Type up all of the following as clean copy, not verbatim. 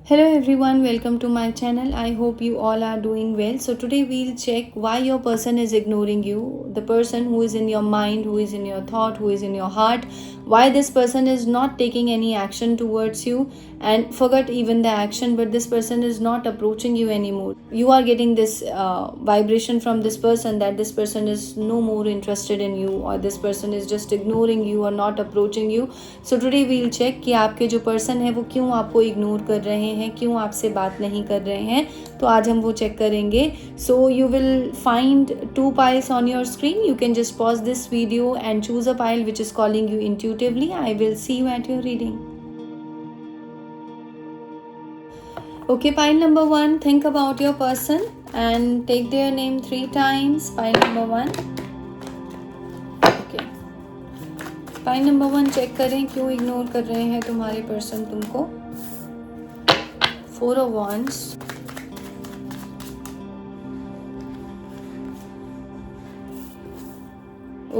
Hello everyone, welcome to my channel. I hope you all are doing well. So today we'll check why your person is ignoring you. The person who is in your mind, who is in your thought, who is in your heart. Why this person is not taking any action towards you, and forget even the action, but this person is not approaching you anymore. You are getting this vibration from this person that this person is no more interested in you, or this person is just ignoring you or not approaching you. So today we'll check कि आपके जो person है वो क्यों आपको ignore कर रहे हैं, क्यों आपसे बात नहीं कर रहे हैं. तो आज हम वो चेक करेंगे. So you will find two piles on your screen. You can just pause this video and choose a pile which is calling you intuitively. I will see you at your reading. Okay, pile number 1, think about your person and take their name 3 times. Pile number 1. Okay. Pile number 1 check करें क्यों ignore कर रहे हैं तुम्हारे person तुमको. 4 of Wands.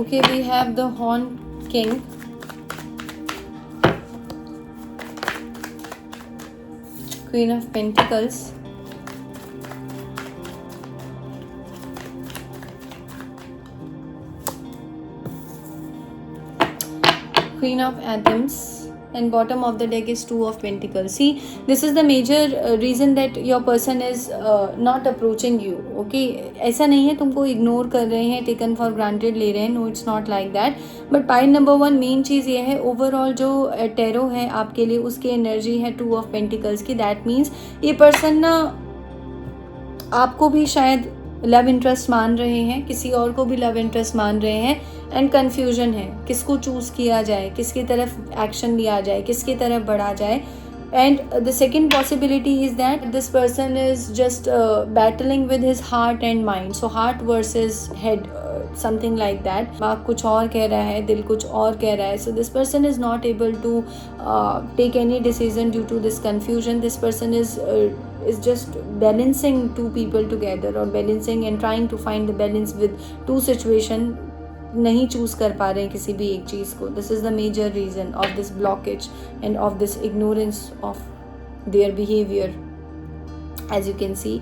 Okay, we have the Horn King. Queen of Pentacles. Queen of Atoms. And bottom of the deck is Two of Pentacles. See, this is the major reason that your person is not approaching you. Okay, ऐसा नहीं है तुमको ignore कर रहे हैं, taken for granted ले रहे हैं. No, it's not like that. But pile number 1 main चीज़ ये है, ओवरऑल जो टेरो है आपके लिए उसकी एनर्जी है 2 ऑफ पेंटिकल्स की. दैट मीन्स ये पर्सन ना आपको भी शायद लव इंटरेस्ट मान रहे हैं, किसी और को भी लव इंटरेस्ट मान रहे हैं. एंड कन्फ्यूजन है किसको चूज़ किया जाए, किसकी तरफ एक्शन लिया जाए, किसकी तरफ बढ़ा जाए. And the second possibility is that this person is just battling with his heart and mind. So heart versus head, something like that. दिमाग कुछ और कह रहा है, दिल कुछ और कह रहा है. So this person is not able to take any decision due to this confusion. This person is just balancing two people together, or balancing and trying to find the balance with two situation. नहीं choose कर पा रहे हैं किसी भी एक चीज़ को. This is the major reason of this blockage and of this ignorance of their behaviour, as you can see.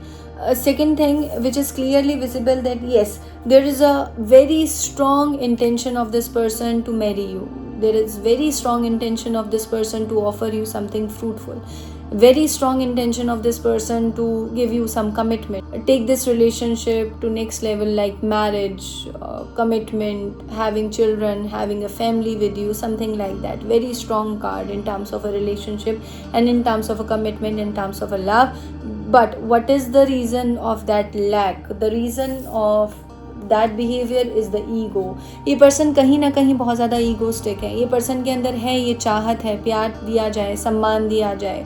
Second thing which is clearly visible, that yes, there is a very strong intention of this person to marry you. There is very strong intention of this person to offer you something fruitful. Very strong intention of this person to give you some commitment, take this relationship to next level, like marriage, commitment, having children, having a family with you, something like that. Very strong card in terms of a relationship and in terms of a commitment, in terms of a love. But what is the reason of that lack? The reason of that behaviour is the ego. ये person कहीं ना कहीं बहुत ज़्यादा egoistic है. ये person के अंदर है ये चाहत है, प्यार दिया जाए, सम्मान दिया जाए,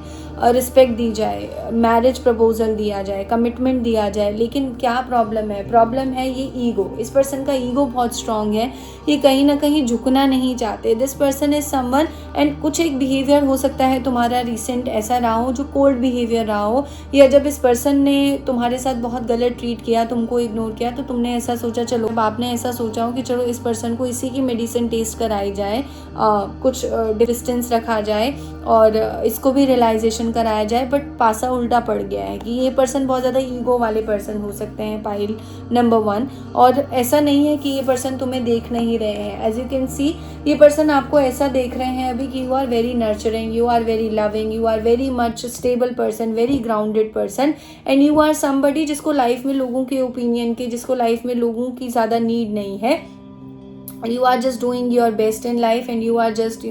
रिस्पेक्ट दी जाए, मैरिज प्रपोजल दिया जाए, कमिटमेंट दिया जाए. लेकिन क्या प्रॉब्लम है? प्रॉब्लम है ये ईगो. इस पर्सन का ईगो बहुत स्ट्रांग है. ये कहीं ना कहीं झुकना नहीं चाहते. This person is someone, and कुछ एक बिहेवियर हो सकता है तुम्हारा रिसेंट ऐसा रहा हो जो कोल्ड बिहेवियर रहा हो, या जब इस पर्सन ने तुम्हारे साथ बहुत गलत ट्रीट किया, तुमको इग्नोर किया, तो तुमने ऐसा सोचा, चलो आपने ऐसा सोचा हो कि चलो इस पर्सन को इसी की मेडिसिन टेस्ट कराई जाए, कुछ डिस्टेंस रखा जाए और इसको भी रियलाइजेशन कराया जाए. बट पासा उल्टा पड़ गया है कि ये पर्सन बहुत ज़्यादा ईगो वाले पर्सन हो सकते हैं, पाइल नंबर 1. और ऐसा नहीं है कि ये पर्सन तुम्हें देख नहीं रहे हैं. एज यू कैन सी, ये पर्सन आपको ऐसा देख रहे हैं अभी कि you are very nurturing, you are very loving, you are very much stable person, very grounded person, and you are somebody जिसको लाइफ में लोगों के ओपिनियन की, जिसको लाइफ में लोगों की ज़्यादा नीड नहीं है. You are just doing your best in life and you are just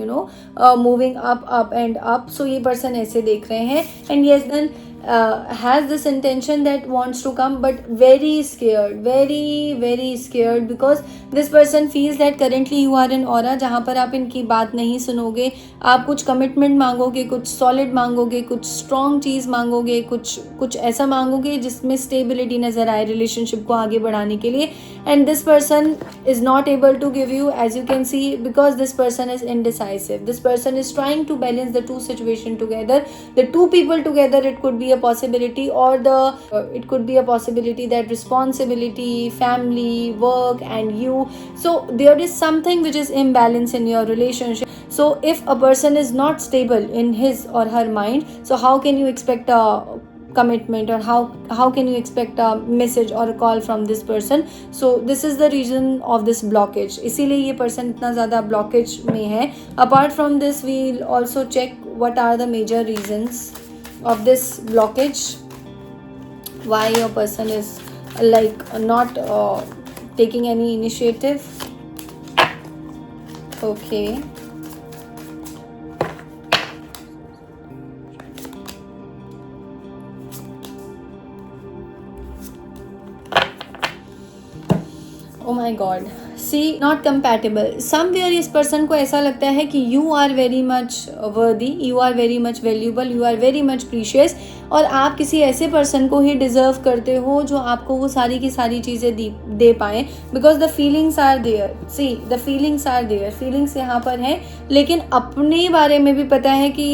moving up and up. So ये person ऐसे देख रहे हैं, and yes, then has this intention that wants to come, but very scared, very scared, because this person feels that currently you are in aura जहाँ पर आप इनकी बात नहीं सुनोगे. आप कुछ कमिटमेंट मांगोगे, कुछ सॉलिड मांगोगे, कुछ स्ट्रॉन्ग चीज़ मांगोगे, कुछ ऐसा मांगोगे जिसमें स्टेबिलिटी नज़र आए रिलेशनशिप को आगे बढ़ाने के लिए. And this person is not able to give you, as you can see, because this person is indecisive. This person is trying to balance the two situation together, the two people together. It could be a possibility, or it could be a possibility that responsibility, family, work and you, so there is something which is imbalance in your relationship. So if a person is not stable in his or her mind, so how can you expect a commitment, or how can you expect a message or a call from this person? So this is the reason of this blockage, इसीलिए ये person इतना ज़्यादा blockage में है. Apart from this, we'll also check what are the major reasons of this blockage, why your person is like not taking any initiative. Okay. Oh my God. See, not compatible. Somewhere इस person को ऐसा लगता है कि you are very much worthy, you are very much valuable, you are very much precious, और आप किसी ऐसे person को ही deserve करते हो जो आपको वो सारी की सारी चीज़ें दे पाए, because the feelings are there. See, the feelings are there. Feelings यहाँ पर हैं, लेकिन अपने बारे में भी पता है कि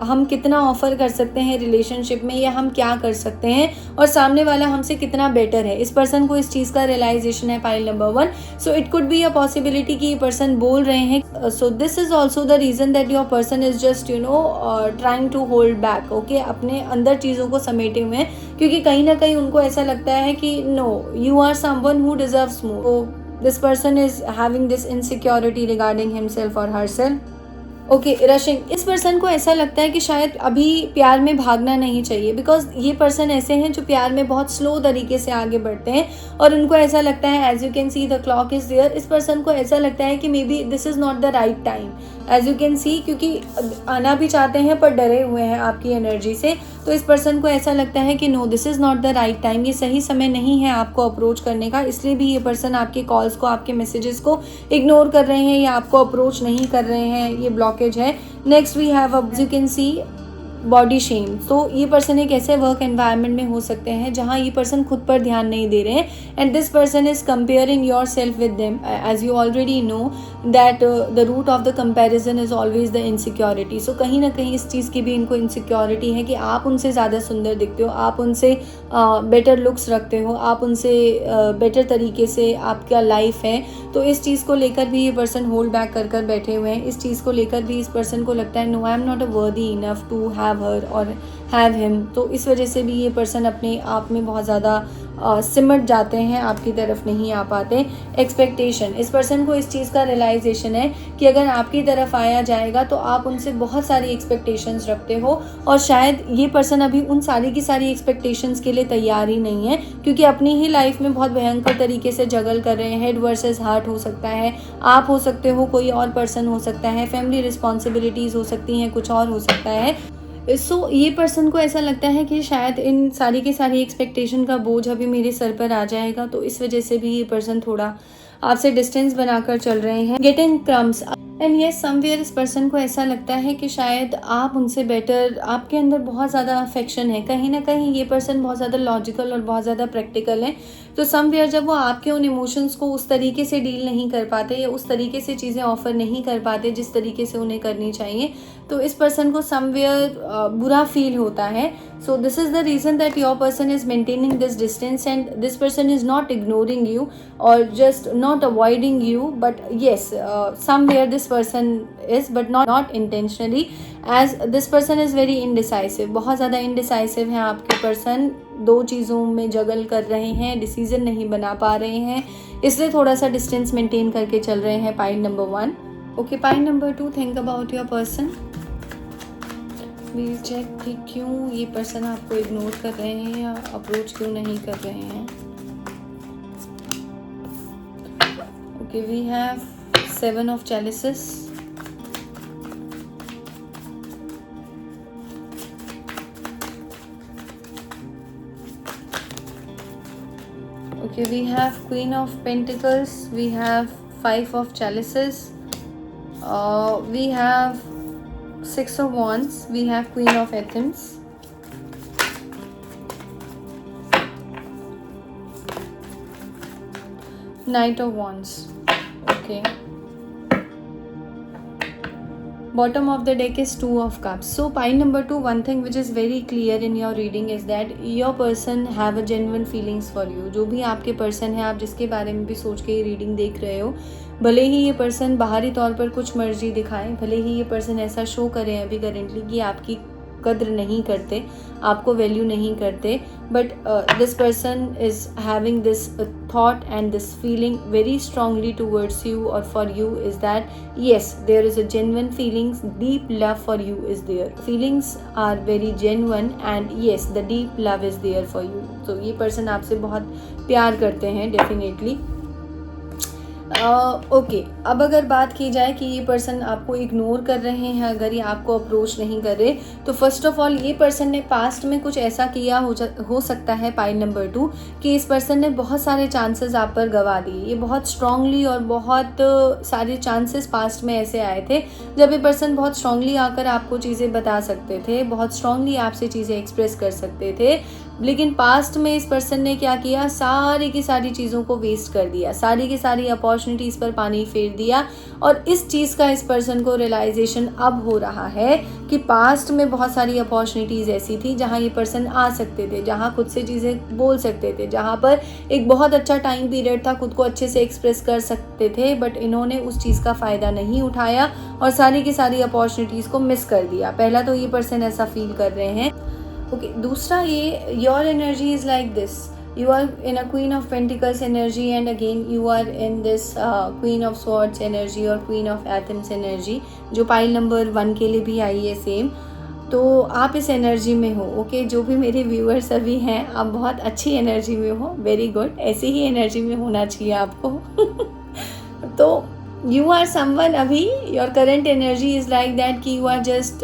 हम कितना ऑफर कर सकते हैं रिलेशनशिप में, या हम क्या कर सकते हैं, और सामने वाला हमसे कितना बेटर है. इस पर्सन को इस चीज़ का रियलाइजेशन है, pile number 1. So it could be a possibility कि ये पर्सन बोल रहे हैं. So this is also the reason that your person is just trying to hold back. Okay, अपने अंदर चीज़ों को समेटे हुए हैं, क्योंकि कहीं ना कहीं उनको ऐसा लगता है कि no, you are someone who deserves more. This person is having this insecurity regarding himself और हरसेल्फ. Okay, rushing. इस पर्सन को ऐसा लगता है कि शायद अभी प्यार में भागना नहीं चाहिए, बिकॉज ये पर्सन ऐसे हैं जो प्यार में बहुत स्लो तरीके से आगे बढ़ते हैं, और उनको ऐसा लगता है, as you can see the clock is there, इस पर्सन को ऐसा लगता है कि maybe this is not the right time, as you can see, क्योंकि आना भी चाहते हैं पर डरे हुए हैं आपकी एनर्जी से. तो इस पर्सन को ऐसा लगता है कि no, this is not the right time, ये सही समय नहीं है आपको अप्रोच करने का, इसलिए भी ये पर्सन आपके कॉल्स को, आपके मैसेजेस को इग्नोर कर रहे हैं या आपको अप्रोच नहीं कर रहे हैं. ये ब्लॉकेज है. Next we have, you can see, body shame. तो ये पर्सन एक ऐसे वर्क एनवायरनमेंट में हो सकते हैं जहाँ ये पर्सन खुद पर ध्यान नहीं दे रहे हैं, and this person is comparing your self with them. As you already know that the root of the comparison is always the insecurity. So कहीं ना कहीं इस चीज़ की भी इनको इनसिक्योरिटी है कि आप उनसे ज़्यादा सुंदर दिखते हो, आप उनसे बेटर लुक्स रखते हो, आप उनसे बेटर तरीके से आपका लाइफ है. तो इस चीज़ को लेकर भी ये पर्सन होल्ड बैक कर कर बैठे हुए हैं. इस चीज़ को लेकर भी इस पर्सन को लगता है, no, I am not a worthy enough to have her और हैव हिम. तो इस वजह से भी ये पर्सन अपने आप में बहुत ज़्यादा सिमट जाते हैं, आपकी तरफ नहीं आ पाते. एक्सपेक्टेशन. इस पर्सन को इस चीज़ का रियलाइजेशन है कि अगर आपकी तरफ आया जाएगा तो आप उनसे बहुत सारी एक्सपेक्टेशंस रखते हो, और शायद ये पर्सन अभी उन सारी की सारी एक्सपेक्टेशंस के लिए तैयार ही नहीं है, क्योंकि अपनी ही लाइफ में बहुत भयंकर तरीके से जगल कर रहे हैं. हेड वर्सेस हार्ट हो सकता है, आप हो सकते हो, कोई और पर्सन हो सकता है, फैमिली रिस्पॉन्सिबिलिटीज़ हो सकती हैं, कुछ और हो सकता है. सो ये पर्सन को ऐसा लगता है कि शायद इन सारी की सारी एक्सपेक्टेशन का बोझ अभी मेरे सर पर आ जाएगा, तो इस वजह से भी ये पर्सन थोड़ा आपसे डिस्टेंस बनाकर चल रहे हैं. Getting crumbs. And yes, somewhere इस पर्सन को ऐसा लगता है कि शायद आप उनसे बेटर, आपके अंदर बहुत ज़्यादा अफेक्शन है. कहीं ना कहीं ये पर्सन बहुत ज़्यादा लॉजिकल और बहुत ज़्यादा प्रैक्टिकल है. तो समवेयर जब वो आपके उन इमोशंस को उस तरीके से डील नहीं कर पाते, या उस तरीके से चीज़ें ऑफर नहीं कर पाते जिस तरीके से उन्हें करनी चाहिए, तो इस पर्सन को समवेयर बुरा फील होता है. So this is the reason that your person is maintaining this distance, and this person is not ignoring you और just not avoiding you, but yes, somewhere this person is, but not intentionally, as this person is very indecisive. बहुत ज़्यादा indecisive हैं आपके person, दो चीज़ों में जगल कर रहे हैं, डिसीजन नहीं बना पा रहे हैं, इसलिए थोड़ा सा डिस्टेंस मेंटेन करके चल रहे हैं. Point number 1. Okay, point number 2, think about your person. Please check कि क्यों ये पर्सन आपको इग्नोर कर रहे हैं या अप्रोच क्यों नहीं कर रहे हैं. Okay, we have 7 of chalices. Okay, we have Queen of Pentacles, we have 5 of chalices, we have 6 of wands, we have Queen of Athens, Knight of wands. Okay, bottom of the deck is 2 of cups. So pile number 2, one thing which is very clear in your reading is that your person have a genuine feelings for you. जो भी आपके person है, आप जिसके बारे में भी सोच के ये रीडिंग देख रहे हो, भले ही ये पर्सन बाहरी तौर पर कुछ मर्जी दिखाए, भले ही ये पर्सन ऐसा शो करे अभी करेंटली कि आपकी कद्र नहीं करते, आपको वैल्यू नहीं करते, but this person is having this thought and this feeling very strongly towards you और for you is that yes there is a genuine feelings, deep love for you is there, feelings are very genuine and yes the deep love is there for you. तो ये person आपसे बहुत प्यार करते हैं definitely. Okay, अब अगर बात की जाए कि ये पर्सन आपको इग्नोर कर रहे हैं, अगर ये आपको अप्रोच नहीं कर रहे, तो फर्स्ट ऑफ ऑल ये पर्सन ने पास्ट में कुछ ऐसा किया हो सकता है पाइल नंबर 2 कि इस पर्सन ने बहुत सारे चांसेस आप पर गवा दिए. ये बहुत स्ट्रांगली और बहुत सारे चांसेस पास्ट में ऐसे आए थे जब ये पर्सन बहुत स्ट्रांगली आकर आपको चीज़ें बता सकते थे, बहुत स्ट्रांगली आपसे चीज़ें एक्सप्रेस कर सकते थे, लेकिन पास्ट में इस पर्सन ने क्या किया, सारी की सारी चीज़ों को वेस्ट कर दिया, सारी की सारी अपॉर्चुनिटीज़ पर पानी फेर दिया. और इस चीज़ का इस पर्सन को रियलाइजेशन अब हो रहा है कि पास्ट में बहुत सारी अपॉर्चुनिटीज़ ऐसी थी जहां ये पर्सन आ सकते थे, जहां खुद से चीज़ें बोल सकते थे, जहां पर एक बहुत अच्छा टाइम पीरियड था, खुद को अच्छे से एक्सप्रेस कर सकते थे, बट इन्होंने उस चीज़ का फ़ायदा नहीं उठाया और सारी की सारी अपॉर्चुनिटीज़ को मिस कर दिया. पहला तो ये पर्सन ऐसा फील कर रहे हैं. ओके, दूसरा ये your energy is like this, you are in a Queen of Pentacles energy and again you are in this Queen of Swords energy और Queen of Athens energy जो पाइल नंबर 1 के लिए भी आई है सेम. तो आप इस एनर्जी में हो. ओके, जो भी मेरे व्यूअर्स अभी हैं, आप बहुत अच्छी एनर्जी में हो, वेरी गुड, ऐसी ही एनर्जी में होना चाहिए आपको. तो you are someone अभी your current energy is like that कि you are just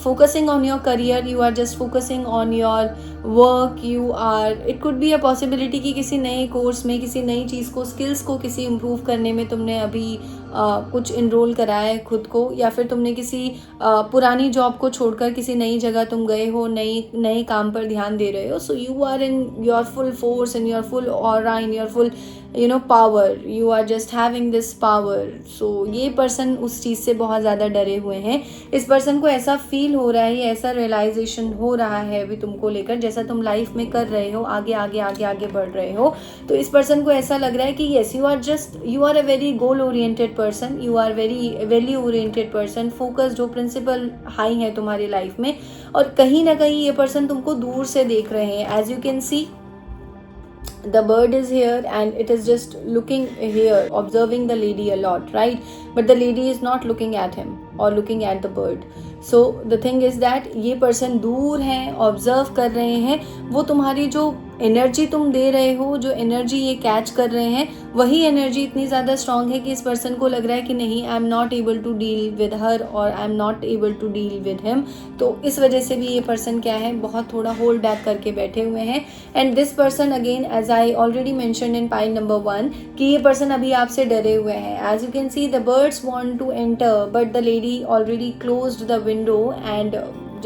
focusing on your career, you are just focusing on your work, you are, it could be a possibility कि किसी नए कोर्स में, किसी नई चीज़ को, skills को किसी इम्प्रूव करने में तुमने अभी कुछ इनरोल करा है खुद को, या फिर तुमने किसी पुरानी जॉब को छोड़कर किसी नई जगह तुम गए हो, नए काम पर ध्यान दे रहे हो. So you are in your full force, in your full aura, in your full power, you are just having this power. So ये पर्सन उस चीज़ से बहुत ज़्यादा डरे हुए हैं. इस पर्सन को ऐसा फील हो रहा है, ऐसा रियलाइजेशन हो रहा है अभी तुमको लेकर, जैसा तुम लाइफ में कर रहे हो, आगे आगे आगे आगे बढ़ रहे हो, तो इस पर्सन को ऐसा लग रहा है कि yes you are a very goal oriented person, you are very value oriented person, focus, जो प्रिंसिपल हाई है तुम्हारी लाइफ में. और कहीं ना कहीं ये पर्सन तुमको दूर से देख रहे हैं. As you can see the bird is here and it is just looking here, observing the lady a lot, right? But the lady is not looking at him or looking at the bird. So the thing is that ये person दूर हैं, observe कर रहे हैं. वो तुम्हारी जो energy तुम दे रहे हो, जो एनर्जी ये कैच कर रहे हैं, वही एनर्जी इतनी ज़्यादा स्ट्रांग है कि इस पर्सन को लग रहा है कि नहीं, I am not able to deal with her और I am not able to deal with him. तो इस वजह से भी ये पर्सन क्या है, बहुत थोड़ा होल्ड बैक करके बैठे हुए हैं. And this person again, as I already mention in pile number 1, कि ये पर्सन अभी आपसे डरे हुए हैं. As you can see the birds want to enter but the lady already closed the window and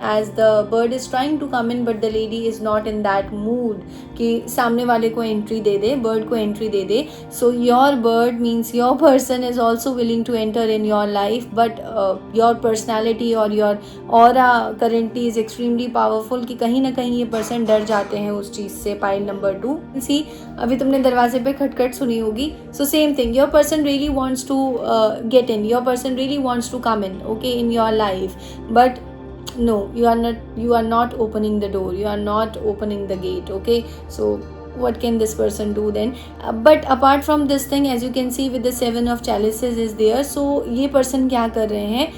as the bird is trying to come in but the lady is not in that mood कि सामने वाले को entry दे दे, bird को entry दे दे. So your bird means your person is also willing to enter in your life, but your personality और your aura currently is extremely powerful कि कहीं ना कहीं ये पर्सन डर जाते हैं उस चीज़ से. पाइल नंबर 2 सी, अभी तुमने दरवाजे पे खटखट सुनी होगी. So same thing, your person really wants to get in, your person really wants to come in, okay, in your life, but no, you are not opening the door, you are not opening the gate. Okay, so what can this person do then? But apart from this thing, as you can see with the 7 of chalices is there. So ये person क्या कर रहे हैं,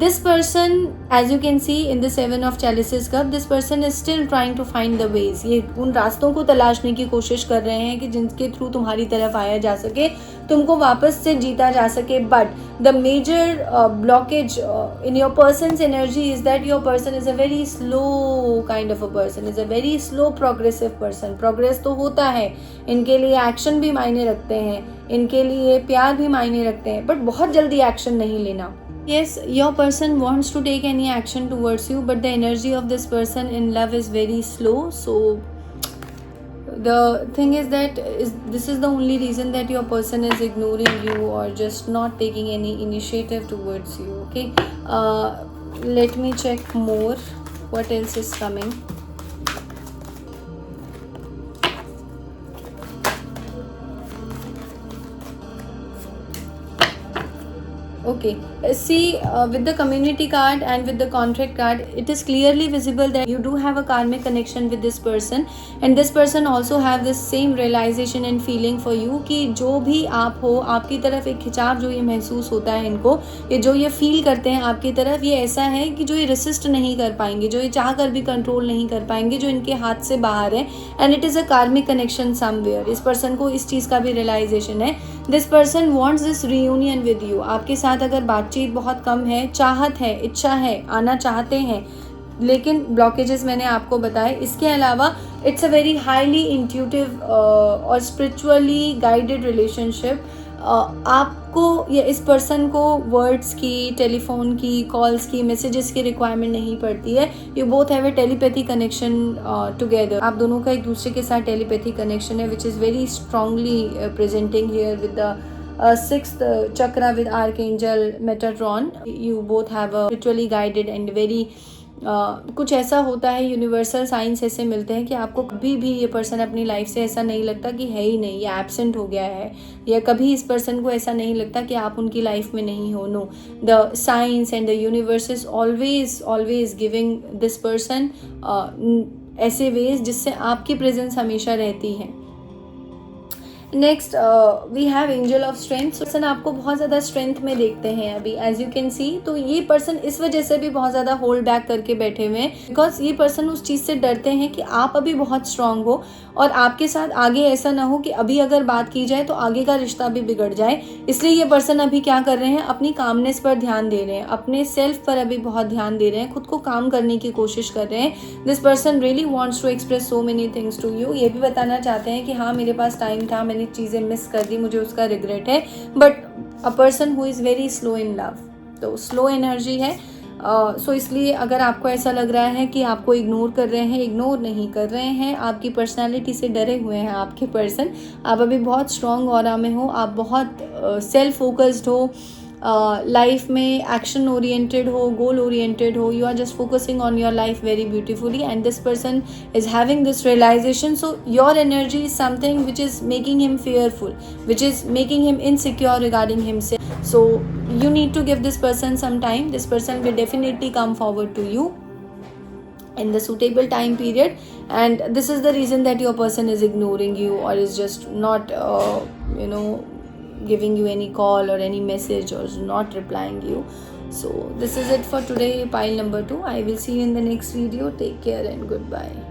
this person, as you can see in the 7 of chalices cup, this person is still trying to find the ways. ये उन रास्तों को तलाशने की कोशिश कर रहे हैं कि जिनके थ्रू तुम्हारी तरफ आया जा सके, तुमको वापस से जीता जा सके. But the major blockage in your person's energy is that your person is a very slow kind of a person, is a very slow progressive person. Progress तो होता है, इनके लिए एक्शन भी मायने रखते हैं, इनके लिए प्यार भी मायने रखते हैं, बट बहुत जल्दी एक्शन नहीं लेना. Yes, your person wants to take any action towards you, but the energy of this person in love is very slow. So the thing is that this is the only reason that your person is ignoring you or just not taking any initiative towards you. Okay, let me check more what else is coming. Okay, see, with the community card and with the contract card, it is clearly visible that you do have a karmic connection with this person, and this person also have this same realization and feeling for you कि जो भी आप हो, आपकी तरफ एक खिंचाव जो ये महसूस होता है इनको, ये जो ये फील करते हैं आपकी तरफ, ये ऐसा है कि जो ये रेसिस्ट नहीं कर पाएंगे, जो ये चाह कर भी कंट्रोल नहीं कर पाएंगे, जो इनके हाथ से बाहर है, and it is a karmic connection somewhere. इस पर्सन को इस चीज़ का भी रियलाइजेशन है. This person wants this reunion with you. आपके साथ अगर बातचीत बहुत कम है, चाहत है, इच्छा है, आना चाहते हैं, लेकिन ब्लॉकेजेस मैंने आपको बताए. इसके अलावा it's a very highly intuitive और स्पिरिचुअली गाइडेड रिलेशनशिप. आपको या इस पर्सन को वर्ड्स की, टेलीफोन की, कॉल्स की, मैसेजेस की रिक्वायरमेंट नहीं पड़ती है. You both have a telepathy connection together. आप दोनों का एक दूसरे के साथ टेलीपैथी कनेक्शन है, which is very strongly presenting here with the sixth chakra with archangel Metatron. You both have a spiritually guided and very कुछ ऐसा होता है, यूनिवर्सल साइंस ऐसे मिलते हैं कि आपको कभी भी ये पर्सन अपनी लाइफ से ऐसा नहीं लगता कि है ही नहीं, या एब्सेंट हो गया है, या कभी इस पर्सन को ऐसा नहीं लगता कि आप उनकी लाइफ में नहीं हो. No, the science and the universe is always giving this person ऐसे वेज जिससे आपकी प्रेजेंस हमेशा रहती है. Next we have angel of strength. Person आपको बहुत ज़्यादा स्ट्रेंथ में देखते हैं अभी, एज यू कैन सी. तो ये पर्सन इस वजह से भी बहुत ज़्यादा होल्ड बैक करके बैठे हुए हैं, बिकॉज ये पर्सन उस चीज़ से डरते हैं कि आप अभी बहुत स्ट्रांग हो और आपके साथ आगे ऐसा ना हो कि अभी अगर बात की जाए तो आगे का रिश्ता भी बिगड़ जाए. इसलिए ये पर्सन अभी क्या कर रहे हैं, अपनी कामनेस पर ध्यान दे रहे हैं, अपने सेल्फ पर अभी बहुत ध्यान दे रहे हैं, खुद को काम करने की कोशिश कर रहे हैं. This person really wants to express so many things to you. ये भी बताना चाहते हैं कि हाँ, मेरे पास टाइम था, मैंने चीज़ें मिस कर दी, मुझे उसका रिग्रेट है. But a person who is very slow in love, तो स्लो एनर्जी है. सो इसलिए अगर आपको ऐसा लग रहा है कि आपको इग्नोर कर रहे हैं, इग्नोर नहीं कर रहे हैं. आपकी पर्सनालिटी से डरे हुए हैं आपके पर्सन. आप अभी बहुत स्ट्रॉन्ग ऑरा में हो, आप बहुत सेल्फ फोकस्ड हो, लाइफ में एक्शन ओरिएंटेड हो, गोल ओरिएंटेड हो. You are just focusing on your life very beautifully, and this person is having this realization. So your energy is something which is making him fearful, which is making him insecure regarding himself. So you need to give this person some time. This person will definitely come forward to you in the suitable time period, and this is the reason that your person is ignoring you or is just not giving you any call or any message or is not replying you. So this is it for today, pile number 2. I will see you in the next video. Take care and goodbye.